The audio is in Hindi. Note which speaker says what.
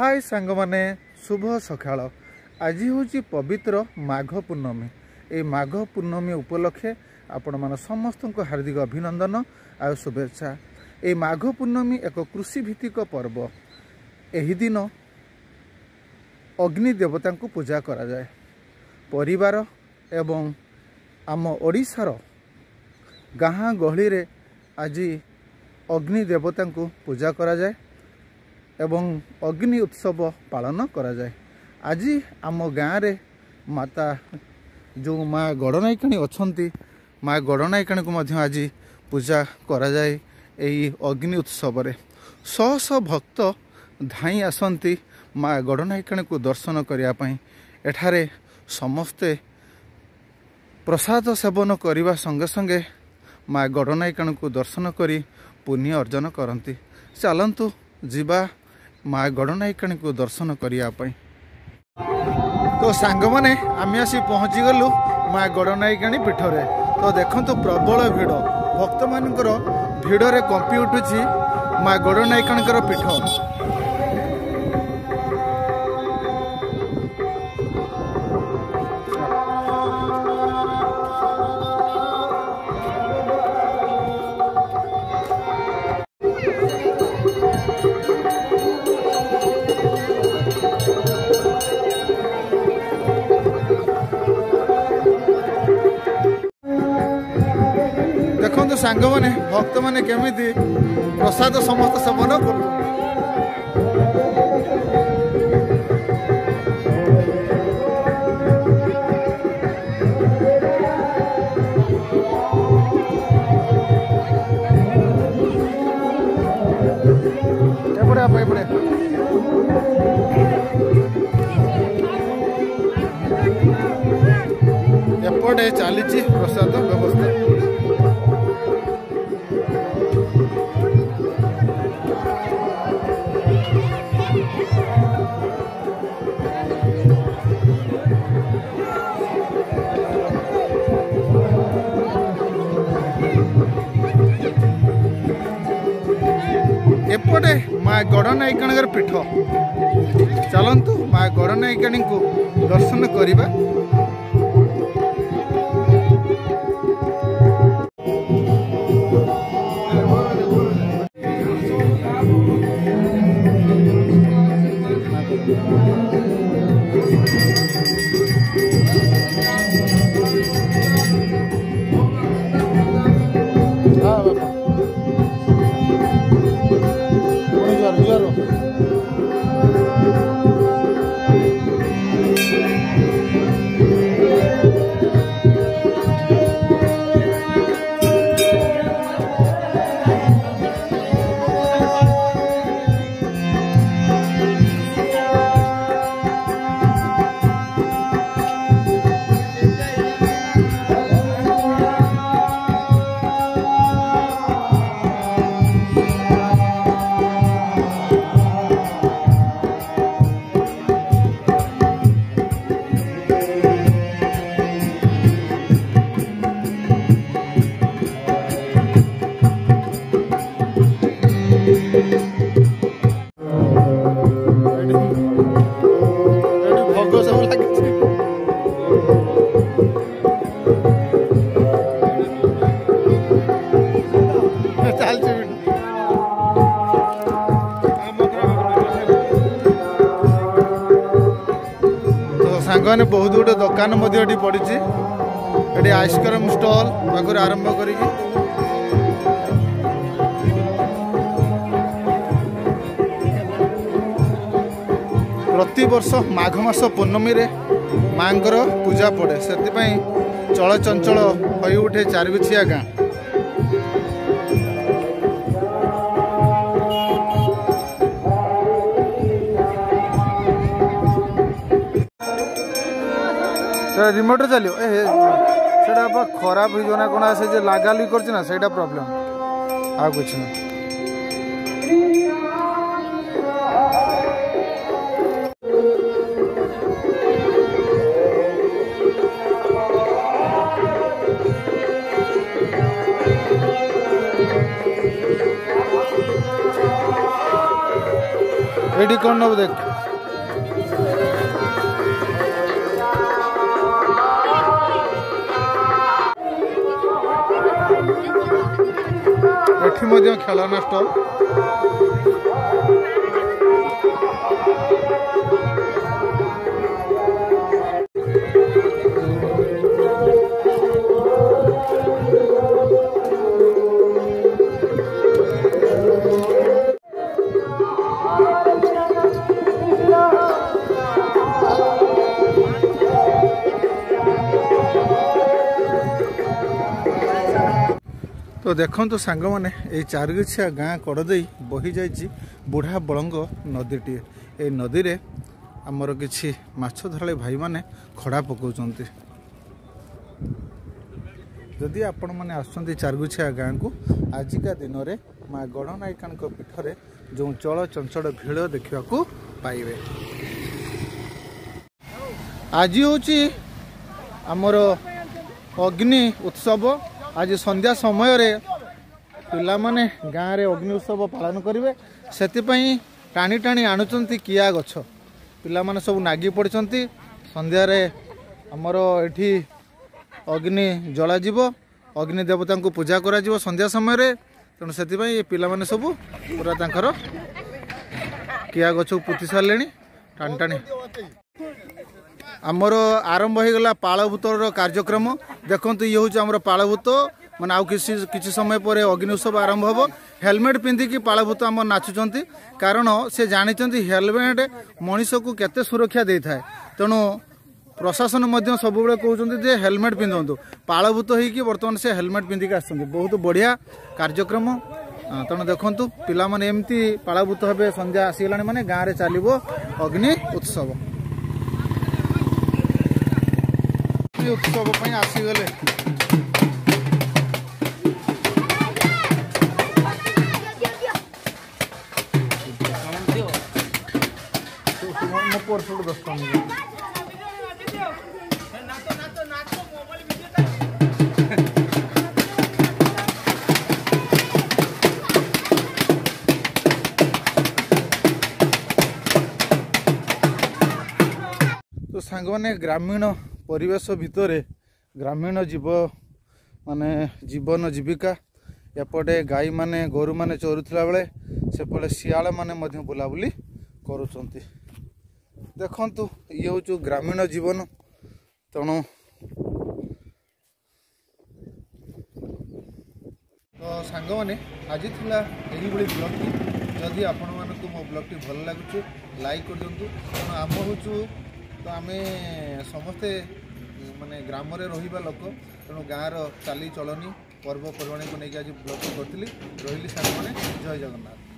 Speaker 1: हाय सांग माने शुभ सकाळ। आज हूँ पवित्र माघ पूर्णमी। ए माघ पूर्णमी उपलक्षे आपण मान समस्त को हार्दिक अभिनंदन आ शुभेच्छा। ए माघ पूर्णमी एक कृषि भित्तिक पर्व। एही दिन अग्नि देवता को पूजा करा जाए। परिवार एवं आम ओडिशार गाँ गहली रे आज अग्नि देवता को पूजा करा जाए एवं अग्नि उत्सव पालन करा जाए। आज आम गाँव रे माता जो माँ गड़नायिकाणी अच्छी माँ गड़नायिकाणी को मध्य आज पूजा करा जाए। यही अग्नि उत्सव रे शह शह भक्त धाई आसती माँ गड़नायिकाणी को दर्शन करने। एठारे समस्ते प्रसाद सेवन करने संगे संगे माँ गड़नायिकाणी को दर्शन करी पुण्य अर्जन करती। चलतु जीवा माँ गड़नायिकाणी को दर्शन करने। तो सांग मैंने आम आसी पहुँची गलु माँ गड़नायिकाणी पीठ रे। तो देखो प्रबल भिड़ भक्त मानकर भिड़ रे कंपी उठुची माँ गड़नायिकाणी पीठ। देखो सांग मैंने भक्त मैंने केमी प्रसाद समस्त सेवन कर। एपटे चली प्रसाद व्यवस्था। एपटे माँ गड़नायिकाणी पीठ। चलतु माँ गड़नायिकाणी को दर्शन करवा। सांगने बहुत गुटे दुकान पड़ी। ये आइसक्रीम स्टॉल पाखर आरंभ कर प्रति वर्ष माघ मास पूर्णमी रे माँ पूजा पड़े। से चल चंचल हो उठे चारिगुछिया गाँ। रिमोट चलो से खराब हो ना कौन से लगाली करना से प्रॉब्लम आ कुछ ना। ये कौन नब देख मध्य खेलना स्टल तो देखो सांग मैंने ये चारगछिया गाँ कड़ दे बही जाइए बुढ़ा बलंग नदीटी ये नदी रे आमर किछि माछ धराली भाई माने खड़ा पकाउछन्ति। जदि आपण मैंने आसुछन्ति चारगछिया गाँ को आजिका दिन में माँ गणनायिका पीठरे जो चल चंचल भिड़ देखा पाइबे। आज हूँ आमर अग्नि उत्सव। आज संध्या समय रे पिला माने गाँव रे अग्नि उत्सव पालन करेंगे से टाणी टाणी आणुचंती किया गछ पिला माने सब नागी पड़चंती। संध्या रे आमर एठी अग्नि जला जीवो अग्नि देवता को पूजा करा जीवो संध्या समय रे तेणु से पिला माने सब पूरा तांकर किया गछ पुति सारे टाणी टाणी आमर आरंभ हो गला पालभूतर कार्यक्रम। देखो ये हूँ आमर पालभूत माने आउ किसी समय पर अग्नि उत्सव आरंभ हो। हेलमेट पिंधिकी पालभूत आम नाचुंट कारण से जानी हेलमेट मनीष को केते सुरक्षा दे था। तेणु प्रशासन सब कहते हेलमेट पिंधतु पालभूत होगी बर्तमान से हेलमेट पिंधिकी आस बहुत बढ़िया कार्यक्रम। तेणु देखु पिला माने एमती पालभूत हे संध्या आसीगला माने गाँव में चलो अग्नि उत्सव उत्सव आसीगले। तो सांग मैंने ग्रामीण परिवेश भितर ग्रामीण माने जीवन जीविका एपटे गाई माने गोरु माने चरुला बेले सेपटे शियाल माने मध्य बुलाबुली करुचंती। देखंतु ये हूँ ग्रामीण जीवन। तेणु तो सांग मैंने आज थिला एही बड़ी ब्लॉगटी जदि आपण मानकु मो ब्लॉगटी भल लागुचे लाइक कर दियंतु। तेणु आम हूँ तो आमे समस्ते माने ग्राम रे रहिबा लोक तेणु गाँव चाली चलनी पर्वपर्वाणी को लेकिन आज ब्लॉग करती रही सांग मैंने जय जगन्नाथ।